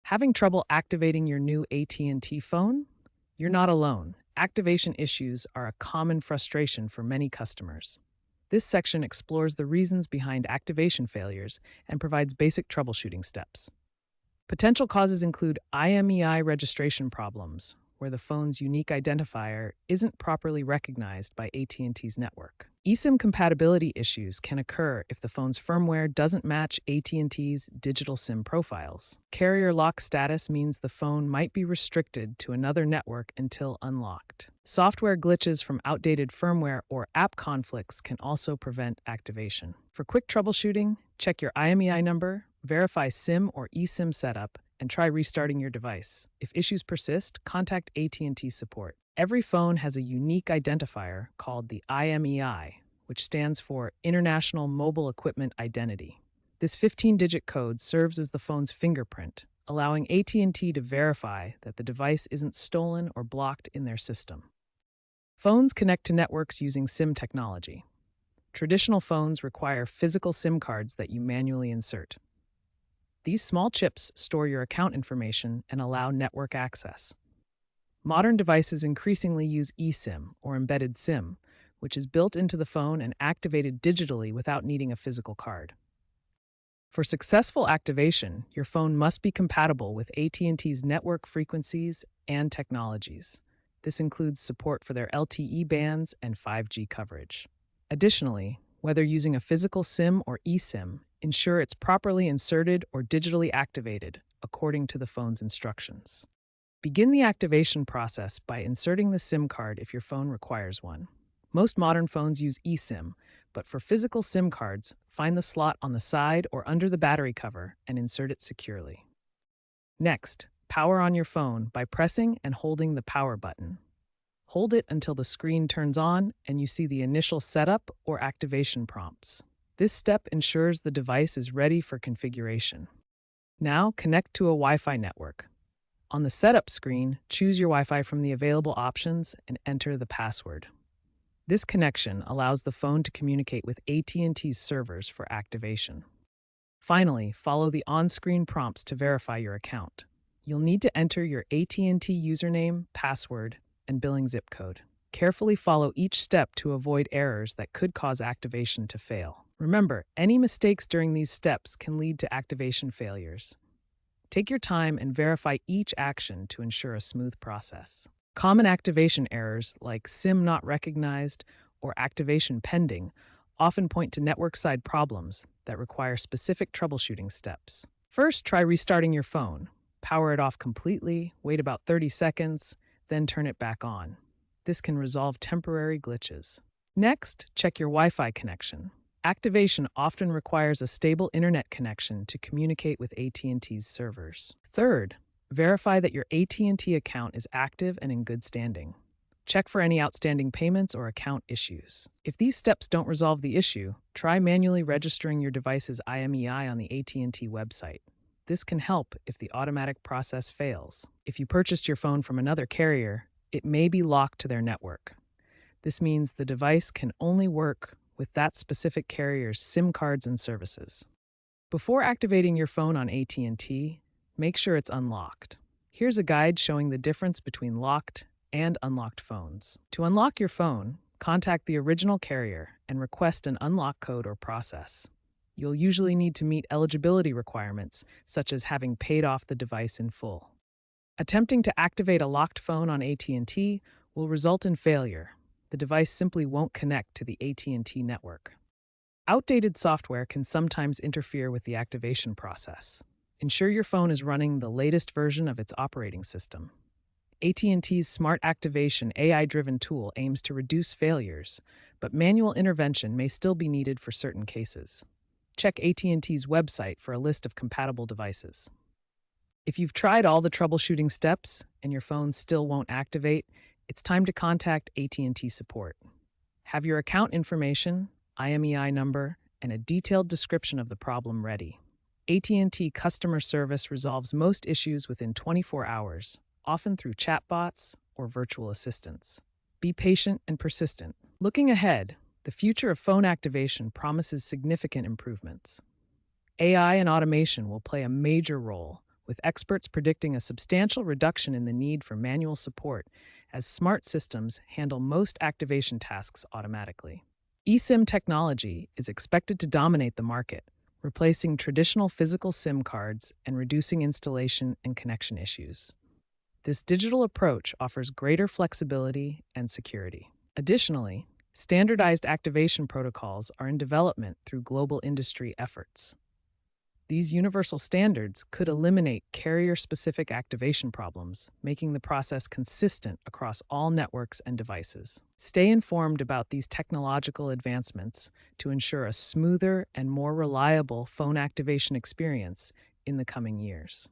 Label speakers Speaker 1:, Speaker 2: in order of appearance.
Speaker 1: Having trouble activating your new AT&T phone? You're not alone. Activation issues are a common frustration for many customers. This section explores the reasons behind activation failures and provides basic troubleshooting steps. Potential causes include IMEI registration problems, where the phone's unique identifier isn't properly recognized by AT&T's network. eSIM compatibility issues can occur if the phone's firmware doesn't match AT&T's digital SIM profiles. Carrier lock status means the phone might be restricted to another network until unlocked. Software glitches from outdated firmware or app conflicts can also prevent activation. For quick troubleshooting, check your IMEI number, verify SIM or eSIM setup, and try restarting your device. If issues persist, contact AT&T support. Every phone has a unique identifier called the IMEI, which stands for International Mobile Equipment Identity. This 15-digit code serves as the phone's fingerprint, allowing AT&T to verify that the device isn't stolen or blocked in their system. Phones connect to networks using SIM technology. Traditional phones require physical SIM cards that you manually insert. These small chips store your account information and allow network access. Modern devices increasingly use eSIM, or embedded SIM, which is built into the phone and activated digitally without needing a physical card. For successful activation, your phone must be compatible with AT&T's network frequencies and technologies. This includes support for their LTE bands and 5G coverage. Additionally, whether using a physical SIM or eSIM, ensure it's properly inserted or digitally activated according to the phone's instructions. Begin the activation process by inserting the SIM card if your phone requires one. Most modern phones use eSIM, but for physical SIM cards, find the slot on the side or under the battery cover and insert it securely. Next, power on your phone by pressing and holding the power button. Hold it until the screen turns on and you see the initial setup or activation prompts. This step ensures the device is ready for configuration. Now, connect to a Wi-Fi network. On the setup screen, choose your Wi-Fi from the available options and enter the password. This connection allows the phone to communicate with AT&T's servers for activation. Finally, follow the on-screen prompts to verify your account. You'll need to enter your AT&T username, password, and billing zip code. Carefully follow each step to avoid errors that could cause activation to fail. Remember, any mistakes during these steps can lead to activation failures. Take your time and verify each action to ensure a smooth process. Common activation errors like SIM not recognized or activation pending often point to network-side problems that require specific troubleshooting steps. First, try restarting your phone. Power it off completely, wait about 30 seconds, then turn it back on. This can resolve temporary glitches. Next, check your Wi-Fi connection. Activation often requires a stable internet connection to communicate with AT&T's servers. Third, verify that your AT&T account is active and in good standing. Check for any outstanding payments or account issues. If these steps don't resolve the issue, try manually registering your device's IMEI on the AT&T website. This can help if the automatic process fails. If you purchased your phone from another carrier, it may be locked to their network. This means the device can only work with that specific carrier's SIM cards and services. Before activating your phone on AT&T, make sure it's unlocked. Here's a guide showing the difference between locked and unlocked phones. To unlock your phone, contact the original carrier and request an unlock code or process. You'll usually need to meet eligibility requirements, such as having paid off the device in full. Attempting to activate a locked phone on AT&T will result in failure. The device simply won't connect to the AT&T network. Outdated software can sometimes interfere with the activation process. Ensure your phone is running the latest version of its operating system. AT&T's Smart Activation AI-driven tool aims to reduce failures, but manual intervention may still be needed for certain cases. Check AT&T's website for a list of compatible devices. If you've tried all the troubleshooting steps and your phone still won't activate, it's time to contact AT&T support. Have your account information, IMEI number, and a detailed description of the problem ready. AT&T customer service resolves most issues within 24 hours, often through chatbots or virtual assistants. Be patient and persistent. Looking ahead, the future of phone activation promises significant improvements. AI and automation will play a major role, with experts predicting a substantial reduction in the need for manual support as smart systems handle most activation tasks automatically. eSIM technology is expected to dominate the market, replacing traditional physical SIM cards and reducing installation and connection issues. This digital approach offers greater flexibility and security. Additionally, standardized activation protocols are in development through global industry efforts. These universal standards could eliminate carrier-specific activation problems, making the process consistent across all networks and devices. Stay informed about these technological advancements to ensure a smoother and more reliable phone activation experience in the coming years.